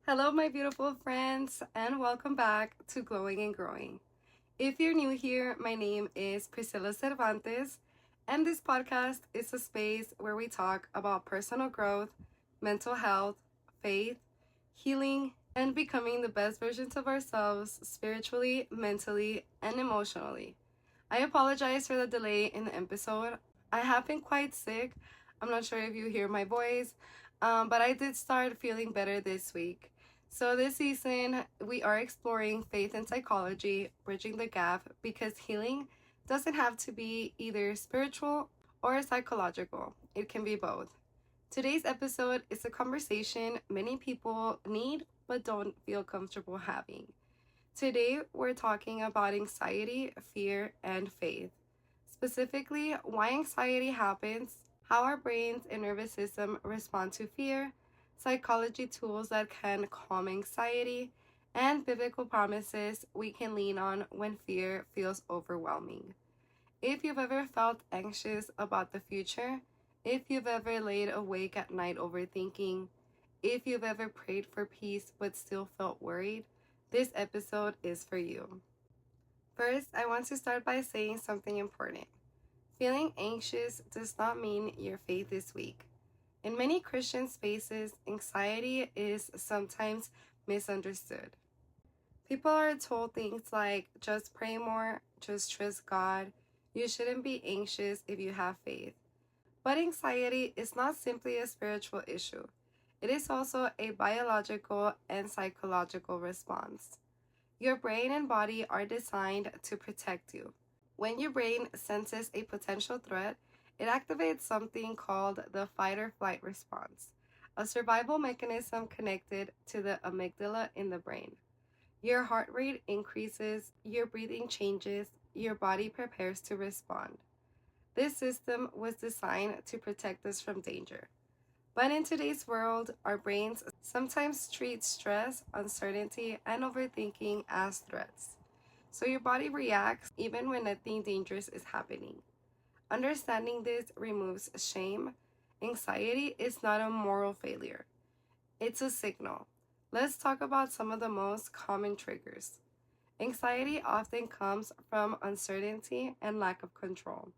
Hello, my beautiful friends, and welcome back to Glowing and Growing. If you're new here, my name is Priscilla Cervantes, and this podcast is a space where we talk about personal growth, mental health, faith, healing, and becoming the best versions of ourselves spiritually, mentally, and emotionally. I apologize for the delay in the episode. I have been quite sick. I'm not sure if you hear my voice, but I did start feeling better this week. So, this season, we are exploring faith and psychology, bridging the gap, because healing doesn't have to be either spiritual or psychological, it can be both. Today's episode is a conversation many people need but don't feel comfortable having. Today, we're talking about anxiety, fear, and faith. Specifically, why anxiety happens, how our brains and nervous system respond to fear, psychology tools that can calm anxiety, and biblical promises we can lean on when fear feels overwhelming. If you've ever felt anxious about the future, if you've ever laid awake at night overthinking, if you've ever prayed for peace but still felt worried, this episode is for you. First, I want to start by saying something important. Feeling anxious does not mean your faith is weak. In many Christian spaces, anxiety is sometimes misunderstood. People are told things like, just pray more, just trust God, you shouldn't be anxious if you have faith. But anxiety is not simply a spiritual issue. It is also a biological and psychological response. Your brain and body are designed to protect you. When your brain senses a potential threat, it activates something called the fight or flight response, a survival mechanism connected to the amygdala in the brain. Your heart rate increases, your breathing changes, your body prepares to respond. This system was designed to protect us from danger. But in today's world, our brains sometimes treat stress, uncertainty, and overthinking as threats. So your body reacts even when nothing dangerous is happening. Understanding this removes shame. Anxiety is not a moral failure. It's a signal. Let's talk about some of the most common triggers. Anxiety often comes from uncertainty and lack of control.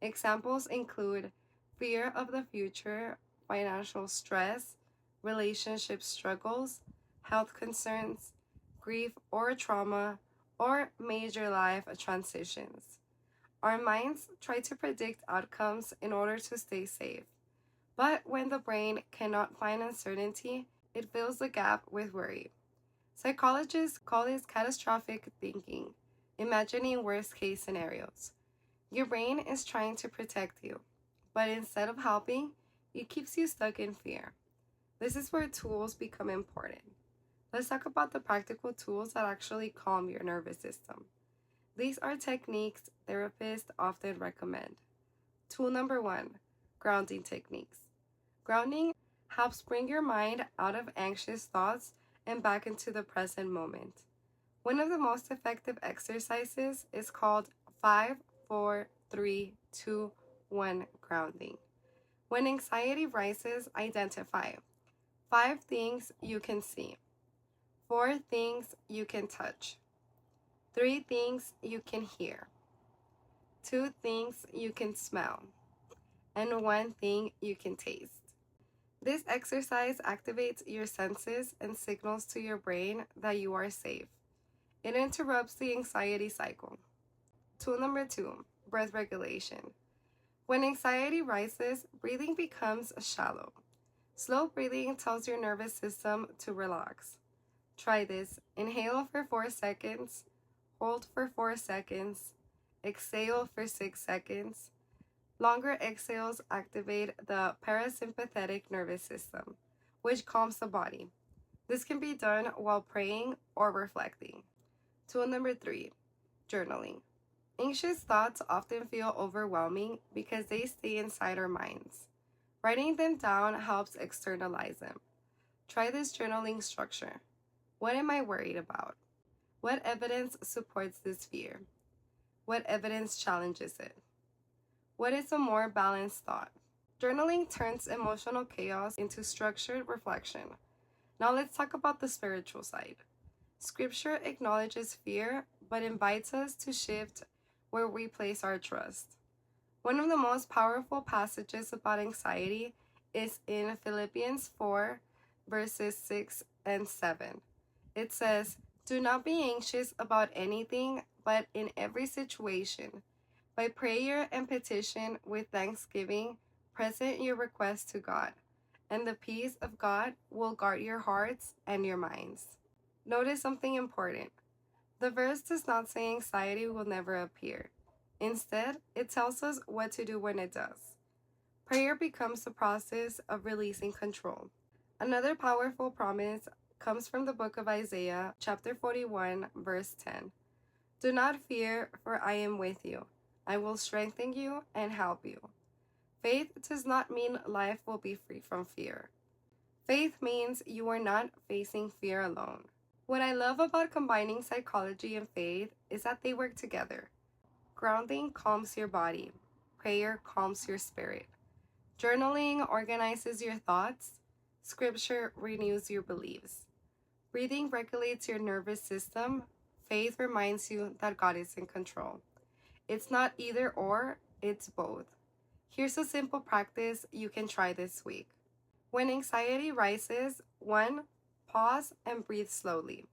Examples include fear of the future, financial stress, relationship struggles, health concerns, grief or trauma, or major life transitions. Our minds try to predict outcomes in order to stay safe. But when the brain cannot find uncertainty, it fills the gap with worry. Psychologists call this catastrophic thinking, imagining worst case scenarios. Your brain is trying to protect you, but instead of helping, it keeps you stuck in fear. This is where tools become important. Let's talk about the practical tools that actually calm your nervous system. These are techniques therapists often recommend. Tool number 1, grounding techniques. Grounding helps bring your mind out of anxious thoughts and back into the present moment. One of the most effective exercises is called 5, 4, 3, 2, 1 grounding. When anxiety rises, identify 5 things you can see, 4 things you can touch, 3 things you can hear, 2 things you can smell, and 1 thing you can taste. This exercise activates your senses and signals to your brain that you are safe. It interrupts the anxiety cycle. Tool number 2, breath regulation. When anxiety rises, breathing becomes shallow. Slow breathing tells your nervous system to relax. Try this. Inhale for 4 seconds, hold for 4 seconds, exhale for 6 seconds. Longer exhales activate the parasympathetic nervous system, which calms the body. This can be done while praying or reflecting. Tool number 3, journaling. Anxious thoughts often feel overwhelming because they stay inside our minds. Writing them down helps externalize them. Try this journaling structure. What am I worried about? What evidence supports this fear? What evidence challenges it? What is a more balanced thought? Journaling turns emotional chaos into structured reflection. Now let's talk about the spiritual side. Scripture acknowledges fear, but invites us to shift where we place our trust. One of the most powerful passages about anxiety is in Philippians 4, verses 6 and 7. It says, "Do not be anxious about anything, but in every situation, by prayer and petition with thanksgiving, present your requests to God, and the peace of God will guard your hearts and your minds." Notice something important. The verse does not say anxiety will never appear. Instead, it tells us what to do when it does. Prayer becomes the process of releasing control. Another powerful promise comes from the book of Isaiah, chapter 41, verse 10. "Do not fear, for I am with you. I will strengthen you and help you." Faith does not mean life will be free from fear. Faith means you are not facing fear alone. What I love about combining psychology and faith is that they work together. Grounding calms your body. Prayer calms your spirit. Journaling organizes your thoughts. Scripture renews your beliefs. Breathing regulates your nervous system. Faith reminds you that God is in control. It's not either or, it's both. Here's a simple practice you can try this week. When anxiety rises, 1. Pause and breathe slowly.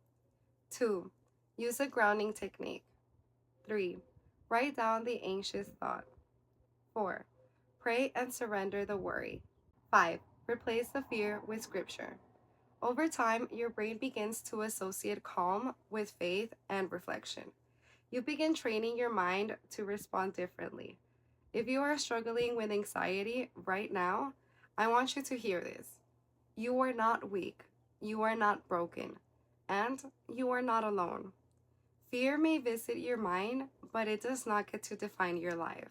2. Use a grounding technique. 3. Write down the anxious thought. 4. Pray and surrender the worry. 5. Replace the fear with scripture. Over time, your brain begins to associate calm with faith and reflection. You begin training your mind to respond differently. If you are struggling with anxiety right now, I want you to hear this. You are not weak. You are not broken. And you are not alone. Fear may visit your mind, but it does not get to define your life.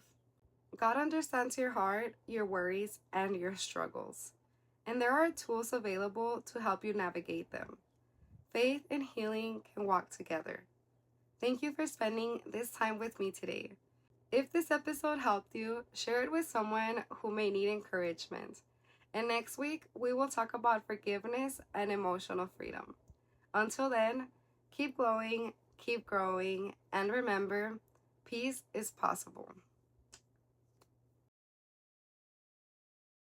God understands your heart, your worries, and your struggles. And there are tools available to help you navigate them. Faith and healing can walk together. Thank you for spending this time with me today. If this episode helped you, share it with someone who may need encouragement. And next week, we will talk about forgiveness and emotional freedom. Until then, keep glowing, keep growing, and remember, peace is possible.